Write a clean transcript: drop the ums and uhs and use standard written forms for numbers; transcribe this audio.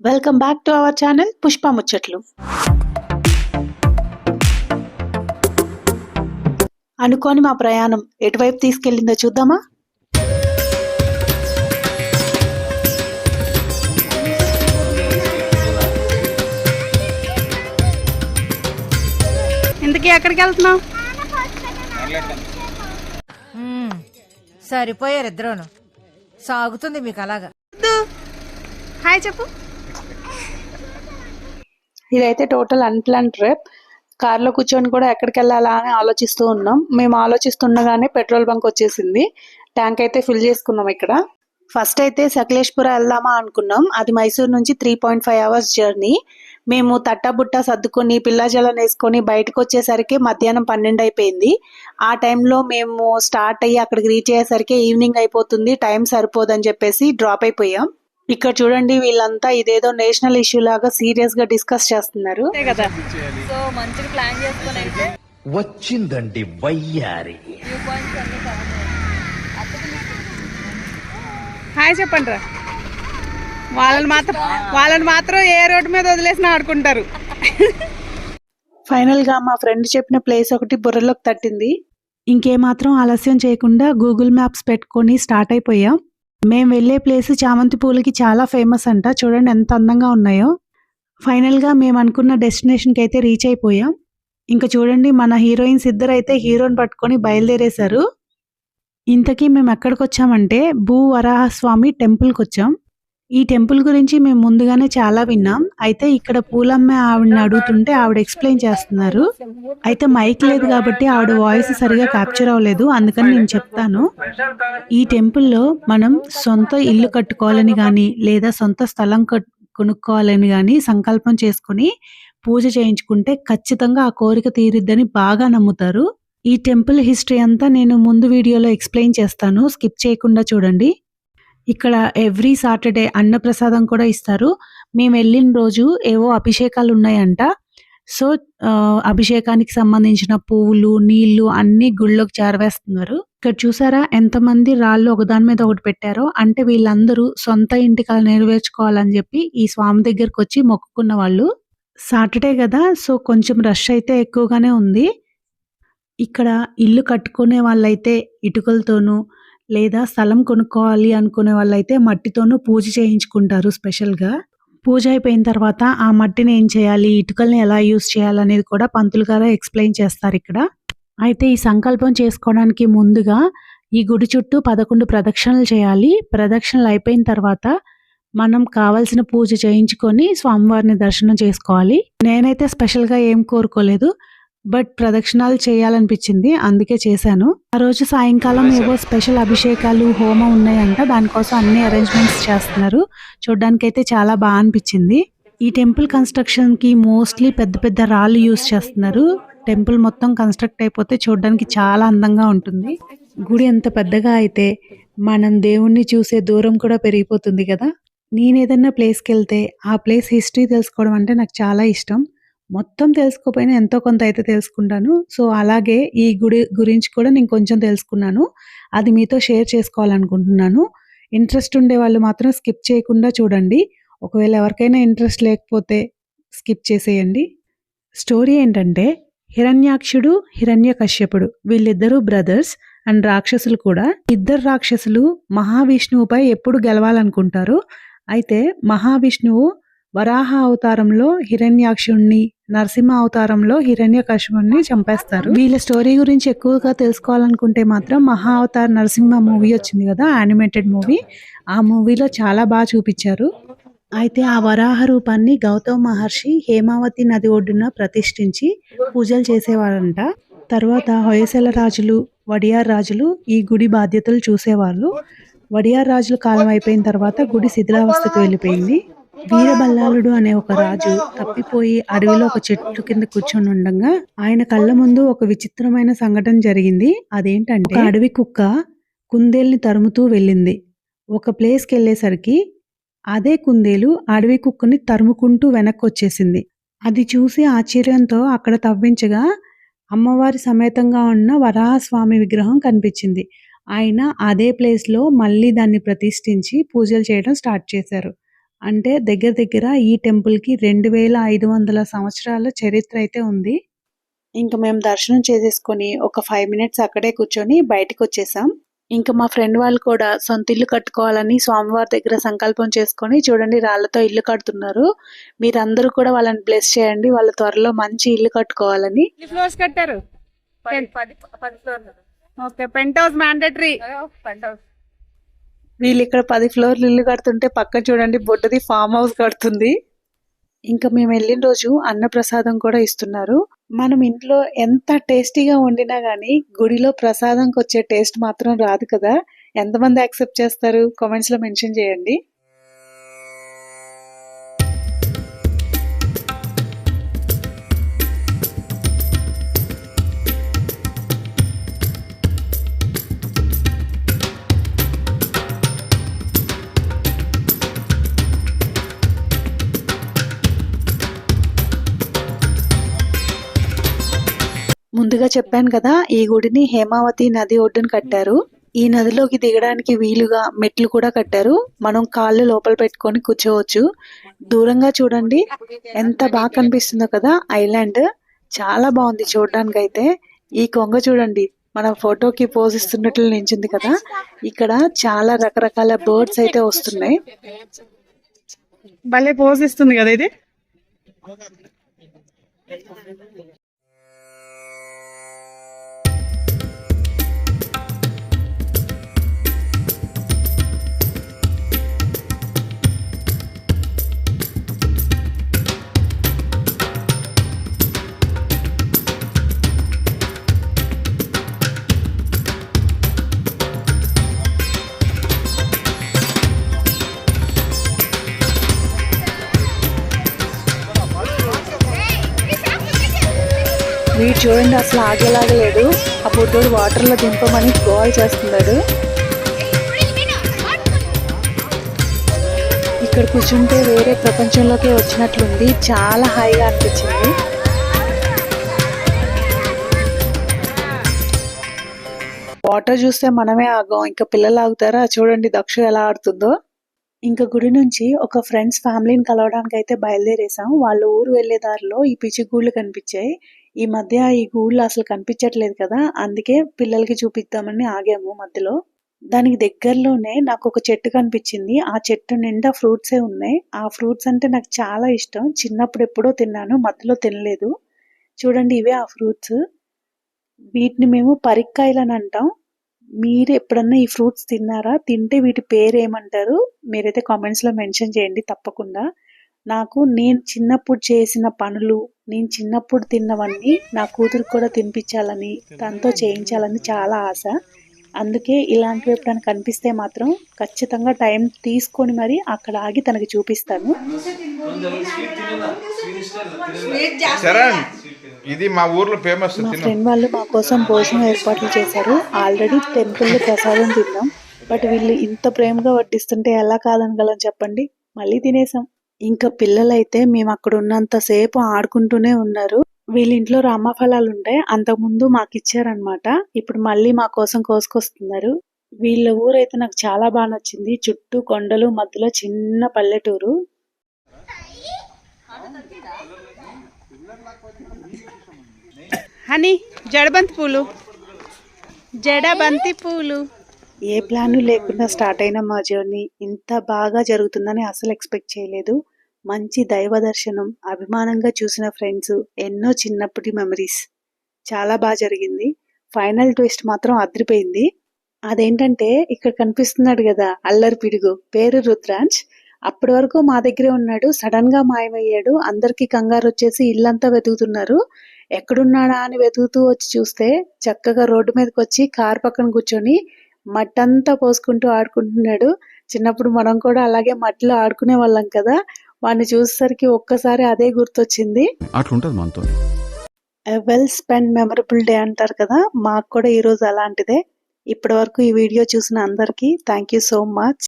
Welcome back to our channel Pushpa ముచ్చట్లు. అనుకోని మా ప్రయాణం ఎటువైపు తీసుకెళ్లిందో చూద్దామా? ఇంతకీ ఎక్కడికి వెళ్తున్నావు? సరిపోయారు ఇద్దరును. సాగుతుంది మీకు అలాగా. హాయ్ చెప్పు. ఇదైతే టోటల్ అన్ప్లాన్ ట్రిప్. కార్లో కూర్చొని కూడా ఎక్కడికి వెళ్ళాలా అని ఆలోచిస్తూ ఉన్నాం. మేము ఆలోచిస్తుండగానే పెట్రోల్ బంక్ వచ్చేసింది. ట్యాంక్ అయితే ఫిల్ చేసుకున్నాం. ఇక్కడ ఫస్ట్ అయితే సకలేష్పుర వెళ్దామా అనుకున్నాం. అది మైసూర్ నుంచి 3.5 అవర్స్ జర్నీ. మేము తట్టబుట్ట సర్దుకొని పిల్లాజలం వేసుకొని బయటకు వచ్చేసరికి మధ్యాహ్నం 12 అయిపోయింది. ఆ టైంలో మేము స్టార్ట్ అయ్యి అక్కడికి రీచ్ అయ్యేసరికి ఈవినింగ్ అయిపోతుంది, టైం సరిపోదని చెప్పేసి డ్రాప్ అయిపోయాం. ఇక్కడ చూడండి, వీళ్ళంతా ఇదేదో నేషనల్ ఇష్యూ లాగా సీరియస్ గా డిస్కస్ చేస్తున్నారు. సో మంచిగా ప్లాన్ చేసుకొని అయితే వచ్చిందండి వయ్యారి. వ్యూ పాయింట్స్ అన్ని కవర్ హాయ్ చెప్పండి రా. వాళ్ళని మాత్రం ఏ రోడ్డు మీద వదిలేసినా ఆడుకుంటారు. ఫైనల్ గా మా ఫ్రెండ్ చెప్పిన ప్లేస్ ఒకటి బుర్రలోకి తట్టింది. ఇంకేమాత్రం ఆలస్యం చేయకుండా గూగుల్ మ్యాప్స్ పెట్టుకొని స్టార్ట్ అయిపోయాం. మేము వెళ్ళే ప్లేస్ చామంతి పూలకి చాలా ఫేమస్ అంట. చూడండి ఎంత అందంగా ఉన్నాయో. ఫైనల్ గా మేము అనుకున్న డెస్టినేషన్ కి అయితే రీచ్ అయిపోయాం. ఇంకా చూడండి, మన హీరోయిన్స్ ఇద్దరు అయితే హీరోని పట్టుకొని బయలుదేరేశారు. ఇంతకీ మేము ఎక్కడికి వచ్చామంటే భూవరాహస్వామి టెంపుల్కి వచ్చాం. ఈ టెంపుల్ గురించి మేము ముందుగానే చాలా విన్నాం. అయితే ఇక్కడ పూలమ్మే ఆవిడని అడుగుతుంటే ఆవిడ ఎక్స్ప్లెయిన్ చేస్తున్నారు. అయితే మైక్ లేదు కాబట్టి ఆవిడ వాయిస్ సరిగా క్యాప్చర్ అవ్వలేదు, అందుకని నేను చెప్తాను. ఈ టెంపుల్లో మనం సొంత ఇల్లు కట్టుకోవాలని కానీ లేదా సొంత స్థలం కొనుక్కోవాలని కానీ సంకల్పం చేసుకుని పూజ చేయించుకుంటే ఖచ్చితంగా ఆ కోరిక తీరిద్దని బాగా నమ్ముతారు. ఈ టెంపుల్ హిస్టరీ అంతా నేను ముందు వీడియోలో ఎక్స్ప్లెయిన్ చేస్తాను, స్కిప్ చేయకుండా చూడండి. ఇక్కడ ఎవ్రీ సాటర్డే అన్నప్రసాదం కూడా ఇస్తారు. మేము వెళ్ళిన రోజు ఏవో అభిషేకాలు ఉన్నాయంట. సో అభిషేకానికి సంబంధించిన పువ్వులు, నీళ్లు అన్ని గుళ్ళోకి చేరవేస్తున్నారు. ఇక్కడ చూసారా ఎంతమంది రాళ్ళు ఒకదాని మీద ఒకటి పెట్టారో. అంటే వీళ్ళందరూ సొంత ఇంటి కల నెరవేర్చుకోవాలని చెప్పి ఈ స్వామి దగ్గరకు వచ్చి మొక్కుకున్న వాళ్ళు. సాటర్డే కదా, సో కొంచెం రష్ అయితే ఎక్కువగానే ఉంది. ఇక్కడ ఇల్లు కట్టుకునే వాళ్ళైతే ఇటుకలతోనూ లేదా స్థలం కొనుక్కోవాలి అనుకునే వాళ్ళైతే మట్టితోనూ పూజ చేయించుకుంటారు స్పెషల్గా. పూజ అయిపోయిన తర్వాత ఆ మట్టిని ఏం చేయాలి, ఇటుకల్ని ఎలా యూజ్ చేయాలనేది కూడా పంతులు గారు ఎక్స్ప్లెయిన్ చేస్తారు ఇక్కడ. అయితే ఈ సంకల్పం చేసుకోవడానికి ముందుగా ఈ గుడి చుట్టూ 11 ప్రదక్షిణలు చేయాలి. ప్రదక్షిణలు అయిపోయిన తర్వాత మనం కావాల్సిన పూజ చేయించుకొని స్వామివారిని దర్శనం చేసుకోవాలి. నేనైతే స్పెషల్గా ఏం కోరుకోలేదు, బట్ ప్రదక్షిణాలు చేయాలనిపించింది, అందుకే చేశాను. ఆ రోజు సాయంకాలం ఏవో స్పెషల్ అభిషేకాలు, హోమం ఉన్నాయంట. దానికోసం అన్ని అరేంజ్మెంట్స్ చేస్తున్నారు. చూడ్డానికి అయితే చాలా బాగా అనిపించింది. ఈ టెంపుల్ కన్స్ట్రక్షన్ కి మోస్ట్లీ పెద్ద పెద్ద రాళ్ళు యూజ్ చేస్తున్నారు. టెంపుల్ మొత్తం కన్స్ట్రక్ట్ అయిపోతే చూడడానికి చాలా అందంగా ఉంటుంది. గుడి ఎంత పెద్దగా అయితే మనం దేవుణ్ణి చూసే దూరం కూడా పెరిగిపోతుంది కదా. నేను ఏదన్నా ప్లేస్కి వెళ్తే ఆ ప్లేస్ హిస్టరీ తెలుసుకోవడం అంటే నాకు చాలా ఇష్టం. మొత్తం తెలుసుకోకపోయినా ఎంతో కొంత అయితే తెలుసుకుంటాను. సో అలాగే ఈ గుడి గురించి కూడా నేను కొంచెం తెలుసుకున్నాను. అది మీతో షేర్ చేసుకోవాలనుకుంటున్నాను. ఇంట్రెస్ట్ ఉండే వాళ్ళు మాత్రం స్కిప్ చేయకుండా చూడండి. ఒకవేళ ఎవరికైనా ఇంట్రెస్ట్ లేకపోతే స్కిప్ చేసేయండి. స్టోరీ ఏంటంటే, హిరణ్యాక్షుడు, హిరణ్యకశ్యపుడు వీళ్ళిద్దరూ బ్రదర్స్ అండ్ రాక్షసులు కూడా. ఇద్దరు రాక్షసులు మహావిష్ణువుపై ఎప్పుడు గెలవాలనుకుంటారు. అయితే మహావిష్ణువు వరాహ అవతారంలో హిరణ్యాక్షుణ్ణి, నరసింహ అవతారంలో హిరణ్యకశిపుణ్ణి చంపేస్తారు. వీళ్ళ స్టోరీ గురించి ఎక్కువగా తెలుసుకోవాలనుకుంటే మాత్రం మహా అవతార్ నరసింహ మూవీ వచ్చింది కదా, యానిమేటెడ్ మూవీ. ఆ మూవీలో చాలా బాగా చూపించారు. అయితే ఆ వరాహ రూపాన్ని గౌతమ మహర్షి హేమావతి నది ఒడ్డున ప్రతిష్ఠించి పూజలు చేసేవారంట. తర్వాత హొయసల రాజులు, వడియార్ రాజులు ఈ గుడి బాధ్యతలు చూసేవాళ్ళు. వడియార్ రాజుల కాలం అయిపోయిన తర్వాత గుడి శిథిలావస్థకు వెళ్ళిపోయింది. వీరబల్లాలుడు అనే ఒక రాజు తప్పిపోయి అడవిలో ఒక చెట్టు కింద కూర్చొని ఉండగా ఆయన కళ్ళ ముందు ఒక విచిత్రమైన సంఘటన జరిగింది. అదేంటంటే, అడవి కుక్క కుందేల్ని తరుముతూ వెళ్ళింది. ఒక ప్లేస్కి వెళ్ళేసరికి అదే కుందేలు అడవి కుక్కని తరుముకుంటూ వెనక్కి వచ్చేసింది. అది చూసి ఆశ్చర్యంతో అక్కడ తవ్వించగా అమ్మవారి సమేతంగా ఉన్న వరాహస్వామి విగ్రహం కనిపించింది. ఆయన అదే ప్లేస్లో మళ్ళీ దాన్ని ప్రతిష్ఠించి పూజలు చేయడం స్టార్ట్ చేశారు. అంటే దగ్గర దగ్గర ఈ టెంపుల్కి 2500 సంవత్సరాల చరిత్ర అయితే ఉంది. ఇంకా మేము దర్శనం చేసేసుకొని ఒక 5 మినిట్స్ అక్కడే కూర్చొని బయటకు వచ్చేసాం. ఇంకా మా ఫ్రెండ్ వాళ్ళు కూడా సొంత ఇల్లు కట్టుకోవాలని స్వామివారి దగ్గర సంకల్పం చేసుకొని చూడండి రాళ్లతో ఇల్లు కడుతున్నారు. మీరందరూ కూడా వాళ్ళని బ్లెస్ చేయండి, వాళ్ళ త్వరలో మంచి ఇల్లు కట్టుకోవాలని. ఎన్ని ఫ్లోర్స్ కట్టారు? 10 ఫ్లోర్లు. Okay, penthouse mandatory. Penthouse. వీళ్ళు ఇక్కడ 10 ఫ్లోర్లు ఇల్లు కడుతుంటే పక్కన చూడండి బొడ్డది ఫామ్ హౌస్ కడుతుంది. ఇంకా మేము వెళ్ళిన రోజు అన్నప్రసాదం కూడా ఇస్తున్నారు. మనం ఇంట్లో ఎంత టేస్టీగా వండినా గానీ గుడిలో ప్రసాదంకి వచ్చే టేస్ట్ మాత్రం రాదు కదా. ఎంతమంది యాక్సెప్ట్ చేస్తారు? కామెంట్స్ లో మెన్షన్ చేయండి. ముందుగా చెప్పాను కదా, ఈ గుడిని హేమావతి నది ఒడ్డున కట్టారు. ఈ నదిలోకి దిగడానికి వీలుగా మెట్లు కూడా కట్టారు. మనం కాళ్ళు లోపల పెట్టుకొని కూర్చోవచ్చు. దూరంగా చూడండి ఎంత బాగా కనిపిస్తుందో కదా ఐలాండ్. చాలా బాగుంది చూడడానికి అయితే. ఈ కొంగ చూడండి మన ఫోటోకి పోజ్ ఇస్తున్నట్లు నించుంది కదా. ఇక్కడ చాలా రకరకాల బర్డ్స్ అయితే వస్తున్నాయి. భలే పోజ్ ఇస్తుంది కదా ఇది. వీడు చూడండి అసలు ఆగేలాగలేడు. ఆ బుడ్డోడు వాటర్లో దింపమని గోల్ చేస్తున్నాడు. ఇక్కడ కూర్చుంటే వేరే ప్రపంచంలోకి వచ్చినట్లుంది. చాలా హాయిగా అనిపించింది. వాటర్ చూస్తే మనమే ఆగాం, ఇంకా పిల్లలు ఆగుతారా? చూడండి దక్షు ఎలా ఆడుతుందో. ఇంకా గుడి నుంచి ఒక ఫ్రెండ్స్ ఫ్యామిలీని కలవడానికి అయితే బయలుదేరేసాం. వాళ్ళ ఊరు వెళ్లే దారిలో ఈ పిచ్చి గూళ్ళు కనిపించాయి. ఈ మధ్య ఈ గూళ్ళు అసలు కనిపించట్లేదు కదా, అందుకే పిల్లలకి చూపిద్దామని ఆగాము మధ్యలో. దానికి దగ్గరలోనే నాకు ఒక చెట్టు కనిపించింది. ఆ చెట్టు నిండా ఫ్రూట్సే ఉన్నాయి. ఆ ఫ్రూట్స్ అంటే నాకు చాలా ఇష్టం. చిన్నప్పుడు ఎప్పుడో తిన్నాను, మధ్యలో తినలేదు. చూడండి ఇవే ఆ ఫ్రూట్స్. వీటిని మేము పరిక్కాయలు అని అంటాం. మీరు ఎప్పుడన్నా ఈ ఫ్రూట్స్ తిన్నారా? తింటే వీటి పేరు ఏమంటారు? మీరైతే కామెంట్స్ లో మెన్షన్ చేయండి తప్పకుండా. నాకు నేను చిన్నప్పుడు చేసిన పనులు, నేను చిన్నప్పుడు తిన్నవన్నీ నా కూతురికి కూడా తినిపించాలని, తనతో చేయించాలని చాలా ఆశ. అందుకే ఇలాంటివి ఎప్పుడైనా కనిపిస్తే మాత్రం ఖచ్చితంగా టైం తీసుకొని మరి అక్కడ ఆగి తనకి చూపిస్తాను. ఇది మా ఊర్లో ఫేమస్. మా ఫ్రెండ్ వాళ్ళు మా కోసం భోజనం ఏర్పాట్లు చేశారు. ఆల్రెడీ టెంపుల్లో ప్రసాదం తిన్నాం. బట్ వీళ్ళు ఇంత ప్రేమగా వడ్డిస్తుంటే ఎలా కాదనగలం చెప్పండి. మళ్ళీ తినేసాం. ఇంకా పిల్లలైతే మేము అక్కడ ఉన్నంతసేపు ఆడుకుంటూనే ఉన్నారు. వీళ్ళ ఇంట్లో రామఫలాలు ఉంటాయి, అంతకుముందు మాకు ఇచ్చారనమాట. ఇప్పుడు మళ్ళీ మా కోసం కోసుకొస్తున్నారు. వీళ్ళ ఊరైతే నాకు చాలా బాగా నచ్చింది. చుట్టూ కొండలు, మధ్యలో చిన్న పల్లెటూరు. హనీ జడబంతి పూలు, జడబంతి పూలు. ఏ ప్లాను లేకుండా స్టార్ట్ అయిన మా జర్నీ ఇంత బాగా జరుగుతుందని అసలు ఎక్స్పెక్ట్ చేయలేదు. మంచి దైవ దర్శనం, అభిమానంగా చూసిన ఫ్రెండ్స్, ఎన్నో చిన్నప్పటి మెమరీస్. చాలా బాగా జరిగింది. ఫైనల్ ట్విస్ట్ మాత్రం అదిరిపోయింది. అదేంటంటే ఇక్కడ కనిపిస్తున్నాడు కదా అల్లరి పిడుగు, పేరు రుద్రాంశ్. అప్పటి వరకు మా దగ్గరే ఉన్నాడు, సడన్ గా మాయమయ్యాడు. అందరికి కంగారు వచ్చేసి ఇల్లంతా వెతుకుతున్నారు. ఎక్కడున్నాడా అని వెతుకుతూ వచ్చి చూస్తే చక్కగా రోడ్డు మీదకి వచ్చి కార్ పక్కన కూర్చొని మట్టంతా పోసుకుంటూ ఆడుకుంటున్నాడు. చిన్నప్పుడు మనం కూడా అలాగే మట్టిలో ఆడుకునే వాళ్ళం కదా. వాడిని చూసేసరికి ఒక్కసారి అదే గుర్తొచ్చింది. అట్లుంటది మనతో. వెల్ స్పెండ్ మెమరబుల్ డే అంటారు కదా, మాకు కూడా ఈ రోజు అలాంటిదే. ఇప్పటి వరకు ఈ వీడియో చూసిన అందరికీ థ్యాంక్ యూ సో మచ్.